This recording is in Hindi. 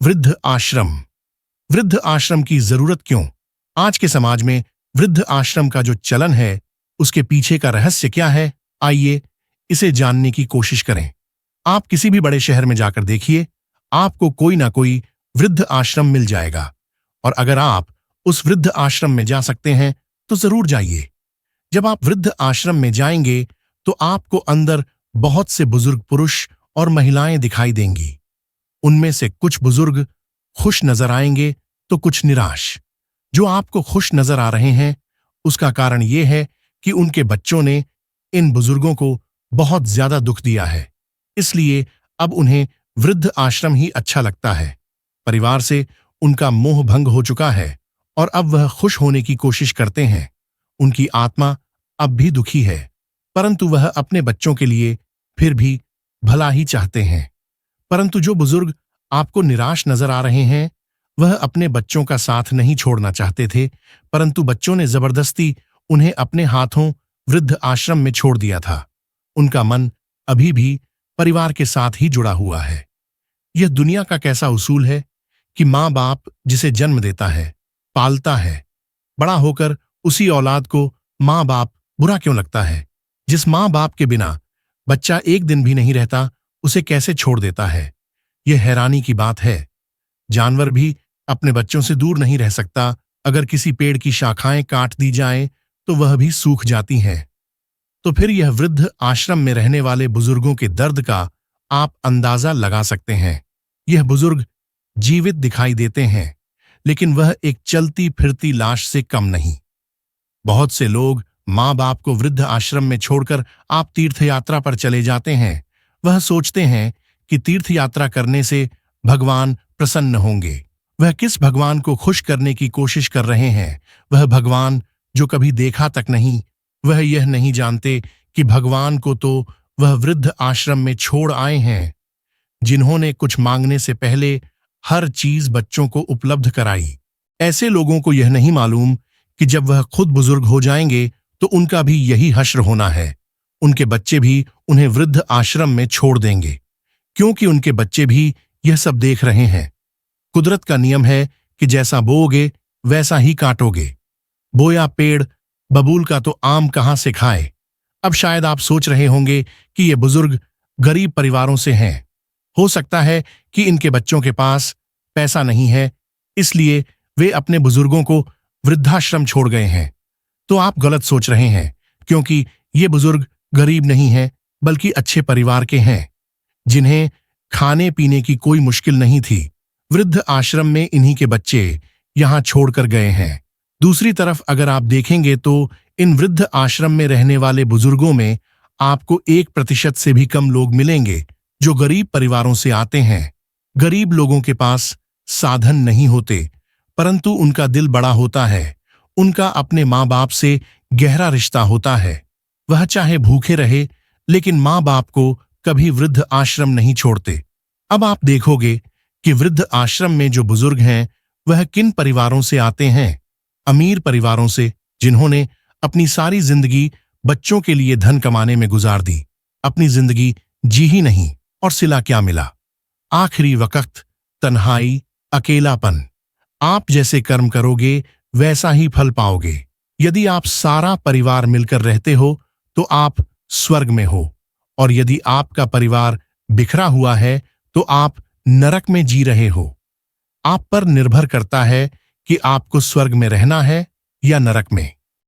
वृद्ध आश्रम। वृद्ध आश्रम की जरूरत क्यों? आज के समाज में वृद्ध आश्रम का जो चलन है, उसके पीछे का रहस्य क्या है? आइए इसे जानने की कोशिश करें। आप किसी भी बड़े शहर में जाकर देखिए, आपको कोई ना कोई वृद्ध आश्रम मिल जाएगा। और अगर आप उस वृद्ध आश्रम में जा सकते हैं तो जरूर जाइए। जब आप वृद्ध आश्रम में जाएंगे तो आपको अंदर बहुत से बुजुर्ग पुरुष और महिलाएं दिखाई देंगी। उनमें से कुछ बुजुर्ग खुश नजर आएंगे तो कुछ निराश। जो आपको खुश नजर आ रहे हैं उसका कारण यह है कि उनके बच्चों ने इन बुजुर्गों को बहुत ज्यादा दुख दिया है, इसलिए अब उन्हें वृद्ध आश्रम ही अच्छा लगता है। परिवार से उनका मोह भंग हो चुका है और अब वह खुश होने की कोशिश करते हैं। उनकी आत्मा अब भी दुखी है, परंतु वह अपने बच्चों के लिए फिर भी भला ही चाहते हैं। परंतु जो बुजुर्ग आपको निराश नजर आ रहे हैं, वह अपने बच्चों का साथ नहीं छोड़ना चाहते थे, परंतु बच्चों ने जबरदस्ती उन्हें अपने हाथों वृद्ध आश्रम में छोड़ दिया था। उनका मन अभी भी परिवार के साथ ही जुड़ा हुआ है। यह दुनिया का कैसा उसूल है कि माँ बाप जिसे जन्म देता है, पालता है, बड़ा होकर उसी औलाद को माँ बाप बुरा क्यों लगता है? जिस माँ बाप के बिना बच्चा एक दिन भी नहीं रहता, उसे कैसे छोड़ देता है? यह हैरानी की बात है। जानवर भी अपने बच्चों से दूर नहीं रह सकता। अगर किसी पेड़ की शाखाएं काट दी जाएं तो वह भी सूख जाती हैं। तो फिर यह वृद्ध आश्रम में रहने वाले बुजुर्गों के दर्द का आप अंदाजा लगा सकते हैं। यह बुजुर्ग जीवित दिखाई देते हैं, लेकिन वह एक चलती फिरती लाश से कम नहीं। बहुत से लोग माँ बाप को वृद्ध आश्रम में छोड़कर आप तीर्थ यात्रा पर चले जाते हैं। वह सोचते हैं कि तीर्थ यात्रा करने से भगवान प्रसन्न होंगे। वह किस भगवान को खुश करने की कोशिश कर रहे हैं? वह भगवान जो कभी देखा तक नहीं। वह यह नहीं जानते कि भगवान को तो वह वृद्ध आश्रम में छोड़ आए हैं, जिन्होंने कुछ मांगने से पहले हर चीज बच्चों को उपलब्ध कराई। ऐसे लोगों को यह नहीं मालूम कि जब वह खुद बुजुर्ग हो जाएंगे तो उनका भी यही हश्र होना है। उनके बच्चे भी उन्हें वृद्ध आश्रम में छोड़ देंगे, क्योंकि उनके बच्चे भी यह सब देख रहे हैं। कुदरत का नियम है कि जैसा बोओगे वैसा ही काटोगे। बोया पेड़ बबूल का तो आम कहां से खाए। अब शायद आप सोच रहे होंगे कि ये बुजुर्ग गरीब परिवारों से हैं। हो सकता है कि इनके बच्चों के पास पैसा नहीं है, इसलिए वे अपने बुजुर्गों को वृद्धाश्रम छोड़ गए हैं। तो आप गलत सोच रहे हैं, क्योंकि ये बुजुर्ग गरीब नहीं हैं, बल्कि अच्छे परिवार के हैं, जिन्हें खाने पीने की कोई मुश्किल नहीं थी। वृद्ध आश्रम में इन्हीं के बच्चे यहां छोड़कर गए हैं। दूसरी तरफ अगर आप देखेंगे तो इन वृद्ध आश्रम में रहने वाले बुजुर्गों में आपको 1% से भी कम लोग मिलेंगे जो गरीब परिवारों से आते हैं। गरीब लोगों के पास साधन नहीं होते, परंतु उनका दिल बड़ा होता है। उनका अपने माँ बाप से गहरा रिश्ता होता है। वह चाहे भूखे रहे, लेकिन माँ बाप को कभी वृद्ध आश्रम नहीं छोड़ते। अब आप देखोगे कि वृद्ध आश्रम में जो बुजुर्ग हैं वह किन परिवारों से आते हैं? अमीर परिवारों से, जिन्होंने अपनी सारी जिंदगी बच्चों के लिए धन कमाने में गुजार दी, अपनी जिंदगी जी ही नहीं, और सिला क्या मिला? आखिरी वक्त तन्हाई, अकेलापन। आप जैसे कर्म करोगे वैसा ही फल पाओगे। यदि आप सारा परिवार मिलकर रहते हो तो आप स्वर्ग में हो, और यदि आपका परिवार बिखरा हुआ है तो आप नरक में जी रहे हो। आप पर निर्भर करता है कि आपको स्वर्ग में रहना है या नरक में।